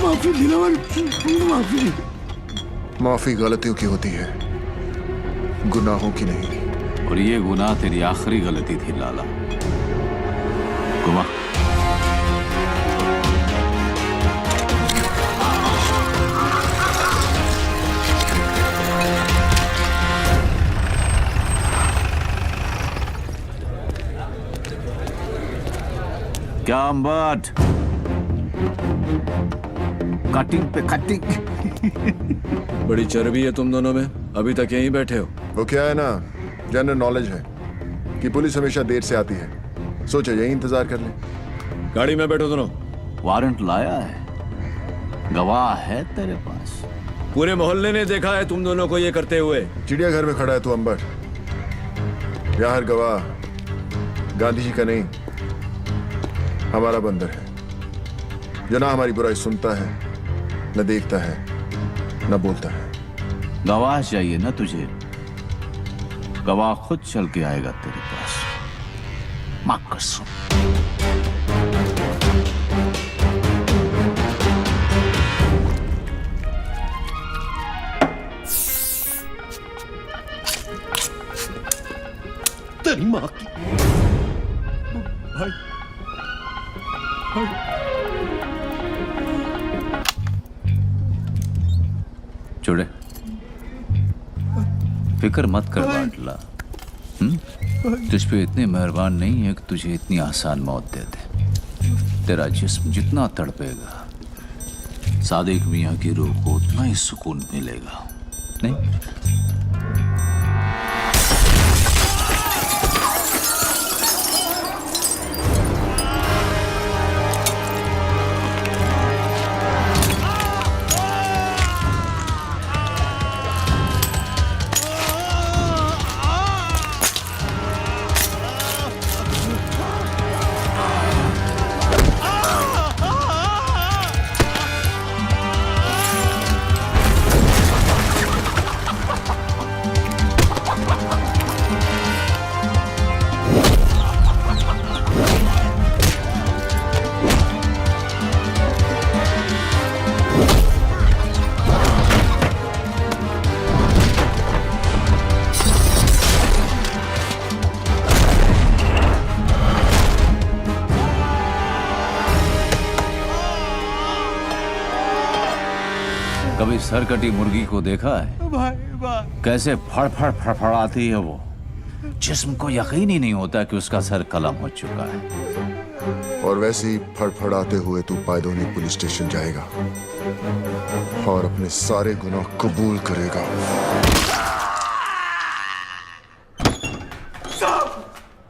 माफी दिलावर, माफी। माफी गलतियों की होती है, गुनाहों की नहीं। और ये गुनाह तेरी आखिरी गलती थी लाला। गुमा क्या अंबट, कटिंग पे कटिंग। बड़ी चर्बी है तुम दोनों में, अभी तक यहीं बैठे हो। वो क्या है ना, जनरल नॉलेज है कि पुलिस हमेशा देर से आती है, सोचा यही इंतजार कर ले। गाड़ी में बैठो दोनों। वारंट लाया है, गवाह है तेरे पास। पूरे मोहल्ले ने देखा है तुम दोनों को ये करते हुए। चिड़ियाघर में खड़ा है तू अंबर, यहाँ हर गवाह गांधी जी का नहीं, हमारा बंदर है, जो ना हमारी बुराई सुनता है, न देखता है, न बोलता है। गवाह चाहिए ना तुझे, गवाह खुद चल के आएगा तेरे पास। मां कसम। तेरी माँ की। भाई चुड़े, फिक्र मत कर बाटला। तुझ पे इतने मेहरबान नहीं है कि तुझे इतनी आसान मौत दे दे। तेरा जिस्म जितना तड़पेगा, सादिक मियां की रूह को उतना ही सुकून मिलेगा, नहीं? कभी सरकटी मुर्गी को देखा है? भाई कैसे फड़फड़ फड़फड़ाती है वो, जिस्म को यकीन ही नहीं होता कि उसका सर कलम हो चुका है। और वैसे ही फड़फड़ाते हुए तू पायदोनी पुलिस स्टेशन जाएगा और अपने सारे गुनाह कबूल करेगा।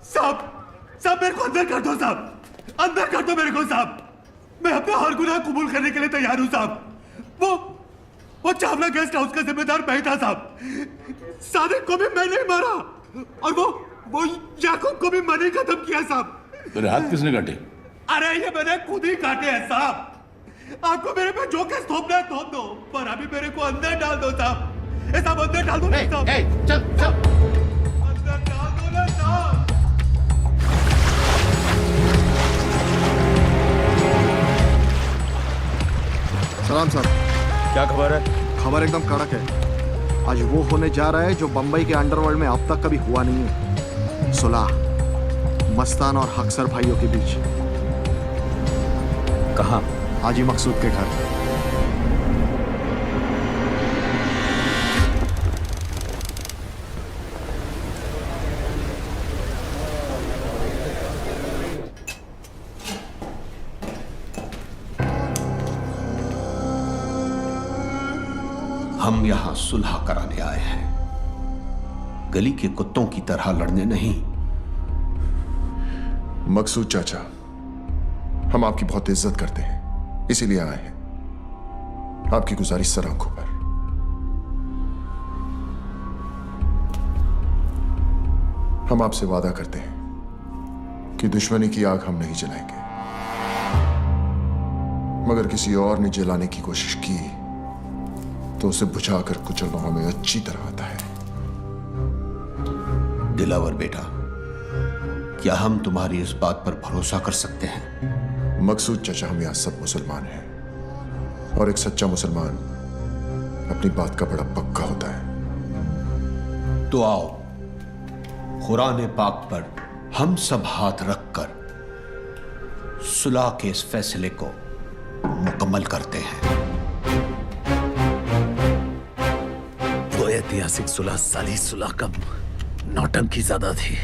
साहब मेरे को अंदर कर दो साहब, अंदर कर दो मेरे को साहब। मैं अपना हर गुनाह कबूल करने के लिए तैयार हूँ साहब। वो चावला गेस्ट हाउस का जिम्मेदार मैं था साहब। सादिक को भी मैंने मारा और वो याकूब को भी मैंने खत्म किया साहब। तेरे हाथ किसने काटे? अरे ये मैंने खुद ही काटे हैं साहब। आपको मेरे पे जो केस थोपना है थोप दो, पर अभी मेरे को अंदर डाल दो साहब। साहब अंदर डाल दो ना साहब। चल अंदर डाल दो ना साहब। सलाम साहब। क्या खबर है? खबर एकदम कड़क है। आज वो होने जा रहा है जो बंबई के अंडरवर्ल्ड में अब तक कभी हुआ नहीं है। सुलह मस्तान और हक्सर भाइयों के बीच। कहाँ? हाजी मकसूद के घर। हम यहां सुलह कराने आए हैं, गली के कुत्तों की तरह लड़ने नहीं। मकसूद चाचा, हम आपकी बहुत इज्जत करते हैं, इसीलिए आए हैं। आपकी गुजारिश सर आंखों पर। हम आपसे वादा करते हैं कि दुश्मनी की आग हम नहीं जलाएंगे, मगर किसी और ने जलाने की कोशिश की तो उसे बुझाकर कुचलना हमें अच्छी तरह आता है। दिलावर बेटा, क्या हम तुम्हारी इस बात पर भरोसा कर सकते हैं? मकसूद चाचा, हम यहां सब मुसलमान हैं और एक सच्चा मुसलमान अपनी बात का बड़ा पक्का होता है। तो आओ कुरान पाक पर हम सब हाथ रखकर सुलह के इस फैसले को मुकम्मल करते हैं। वो ऐतिहासिक सुलह साली सुलह का नौटंकी ज्यादा थी।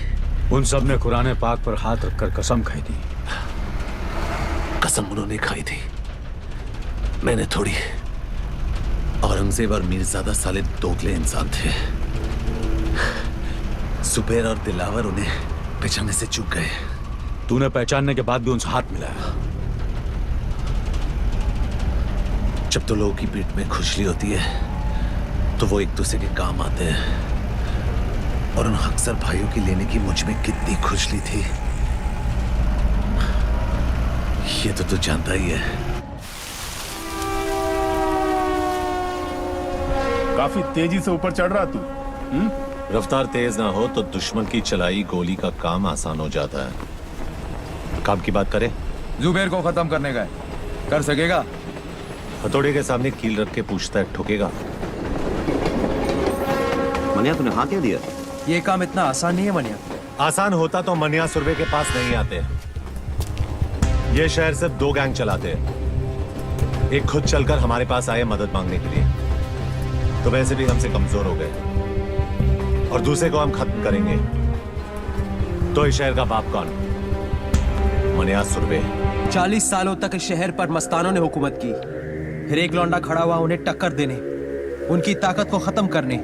उन सब ने कुरान पाक पर हाथ रखकर कसम खाई थी। कसम उन्होंने खाई थी, मैंने थोड़ी। औरंगजेब और मीरजादा साले दोगले इंसान थे। सुबैर और दिलावर उन्हें पहचानने से चूक गए। तूने पहचानने के बाद भी उनसे हाथ मिलाया। जब तो लोगों की पीठ में खुजली होती है तो वो एक दूसरे के काम आते हैं, और उन अक्सर भाइयों की लेने की मुझ में कितनी खुजली थी ये तो तू जानता ही है। काफी तेजी से ऊपर चढ़ रहा तू। रफ्तार तेज ना हो तो दुश्मन की चलाई गोली का काम आसान हो जाता है। काम की बात करें, जुबैर को खत्म करने का है, कर सकेगा? हथौड़े के सामने कील रख के पूछता है, ठोकेगा? मनिया तूने हाँ क्या दिया? ये काम इतना आसान नहीं है मनिया। आसान होता तो मनिया सुरवे के पास नहीं आते। ये शहर सिर्फ 2 गैंग चलाते हैं। एक खुद चलकर हमारे पास आए मदद मांगने के लिए, तो वैसे भी हमसे कमजोर हो गए, और दूसरे को हम खत्म करेंगे। तो इस शहर का बाप कौन? मनिया सुरवे। 40 सालों तक इस शहर पर मस्तानों ने हुकूमत की, फिर एक लौंडा खड़ा हुआ उन्हें टक्कर देने, उनकी ताकत को खत्म करने,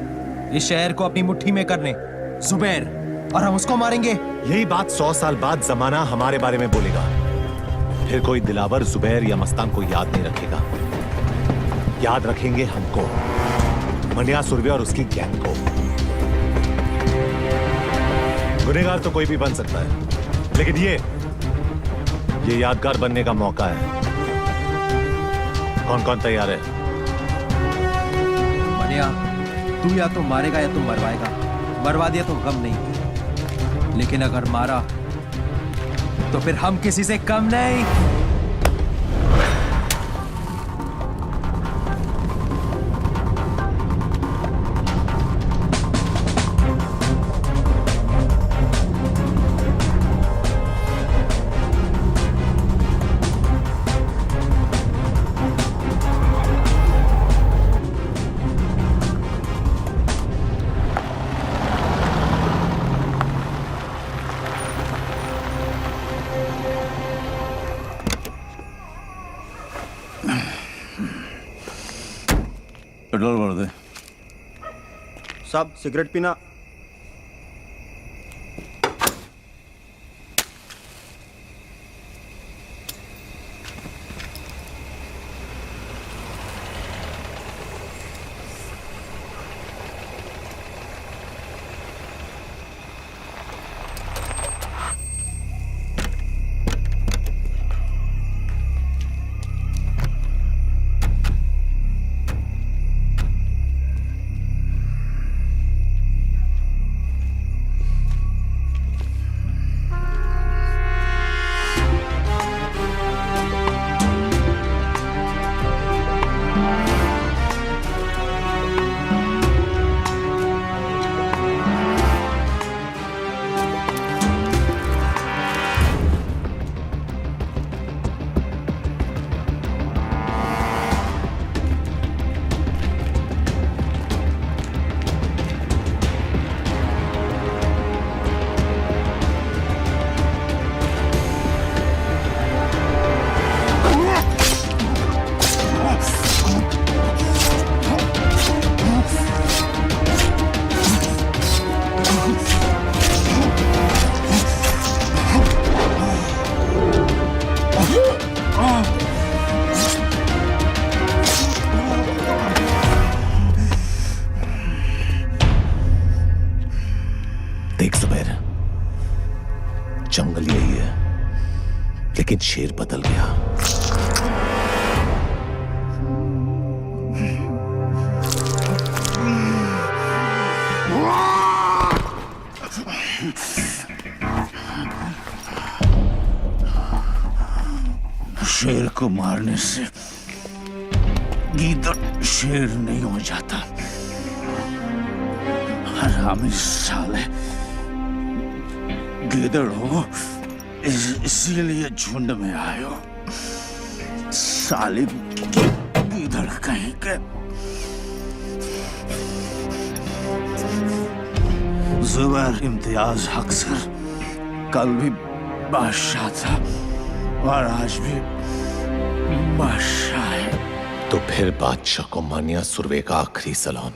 इस शहर को अपनी मुट्ठी में करने। जुबैर, और हम उसको मारेंगे। यही बात 100 साल बाद जमाना हमारे बारे में बोलेगा। फिर कोई दिलावर, जुबैर या मस्तान को याद नहीं रखेगा। याद रखेंगे हमको, मनिया सुरवे और उसकी गैंग को। गुनहगार तो कोई भी बन सकता है, लेकिन ये यादगार बनने का मौका है। कौन कौन तैयार है? मनिया, तू या तो मारेगा या तो मरवाएगा। मरवा दिया तो गम नहीं, लेकिन अगर मारा तो फिर हम किसी से कम नहीं। पेट्रोल भर दे। साहब सिगरेट पीना? देख जुबैर, जंगल यही है, लेकिन शेर बदल गया। शेर को मारने से गीदड़ शेर नहीं हो जाता। हरामी साले, गीदड़ हो इसीलिए झुंड में आए हो। साले गीदड़ कहीं के। जुबैर इम्तियाज अक्सर कल भी बादशाह था और आज भी बादशाह है। तो फिर बादशाह को मानिया सुरवे का आखिरी सलाम।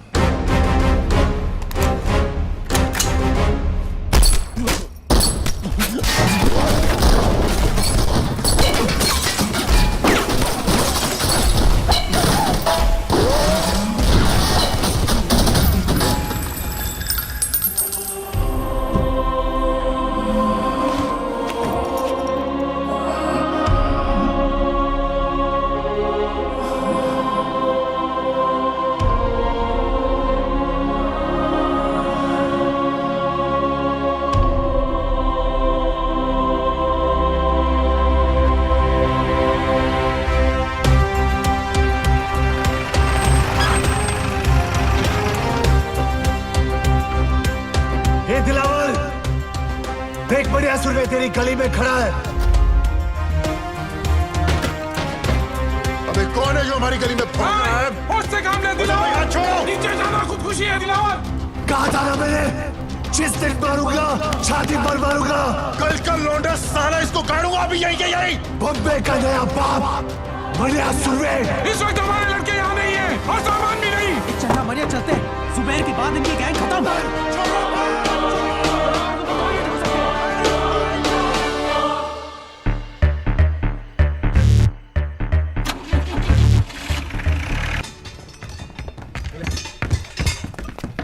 दिलावर, देख बढ़िया सुरवे तेरी गली में खड़ा है। अबे कौन है जो हमारी गली में भौंक रहा है? उससे काम ले दिलावर, छोड़ो। नीचे जाना खुदकुशी है दिलावर। कहा था ना मैंने, जिस दिन मारूंगा छाती पर मारूंगा। कल का लौंडा साला इसको गाड़ूंगा अभी यही के यही। बम्बे का नया बाप बढ़िया सुरवे। इस वक्त हमारे लड़के यहाँ नहीं है और सामान भी नहीं। चलना मनिया, चलते हैं। जुबैर के बाद इनकी गैंग खत्म।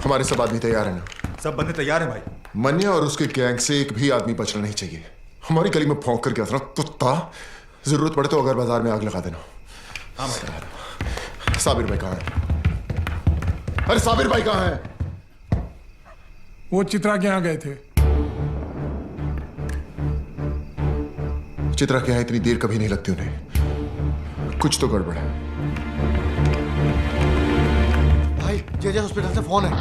हमारे सब आदमी तैयार हैं ना? सब बंदे तैयार हैं भाई। मनिया और उसके गैंग से एक भी आदमी बचना नहीं चाहिए। हमारी गली में भौंक कर गया था ना कुत्ता। जरूरत पड़े तो अगर बाजार में आग लगा देना। हाँ भाई। साबिर भाई कहाँ है? अरे साबिर भाई कहाँ है? वो चित्रा के यहाँ गए थे। चित्रा के यहाँ इतनी देर कभी नहीं लगती उन्हें। कुछ तो गड़बड़ है। भाई जे हॉस्पिटल से फोन है।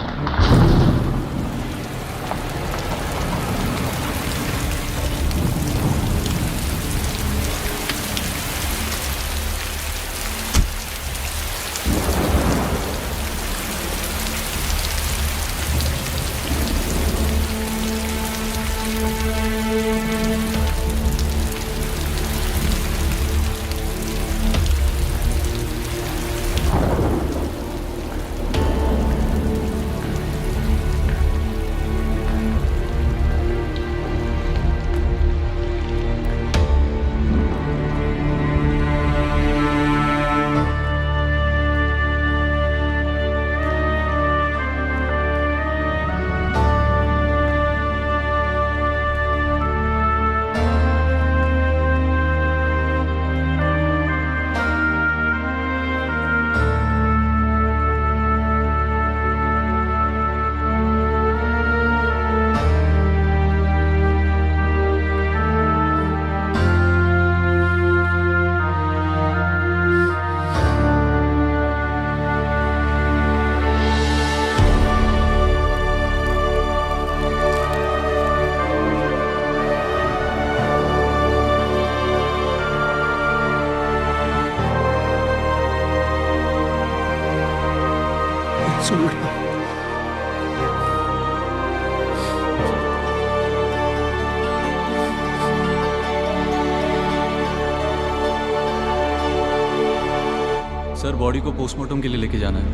सर बॉडी को पोस्टमार्टम के लिए लेके जाना है।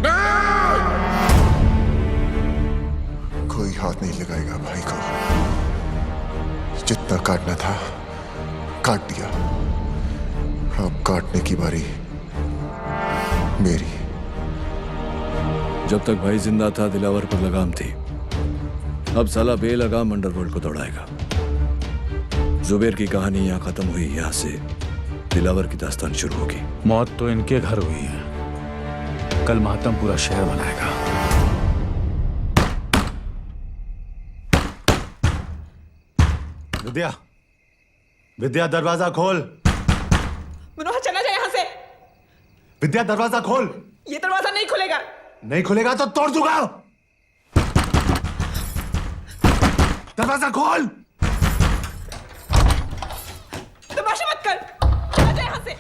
कोई हाथ नहीं लगाएगा भाई को। जितना काटना था काट दिया। अब काटने की बारी मेरी। जब तक भाई जिंदा था दिलावर पर लगाम थी। अब साला बेलगाम अंडरवर्ल्ड को दौड़ाएगा। जुबैर की कहानी यहाँ खत्म हुई। यहाँ से दिलावर की दास्तान शुरू होगी। मौत तो इनके घर हुई है, कल मातम पूरा शहर मनाएगा। विद्या, विद्या दरवाजा खोल। मनोहर चला जाए यहाँ से। विद्या दरवाजा खोल। ये दरवाजा नहीं खुलेगा। नहीं खुलेगा तो तोड़ दूंगा। दरवाजा खोल। तमाशा मत कर, आ जा यहाँ से।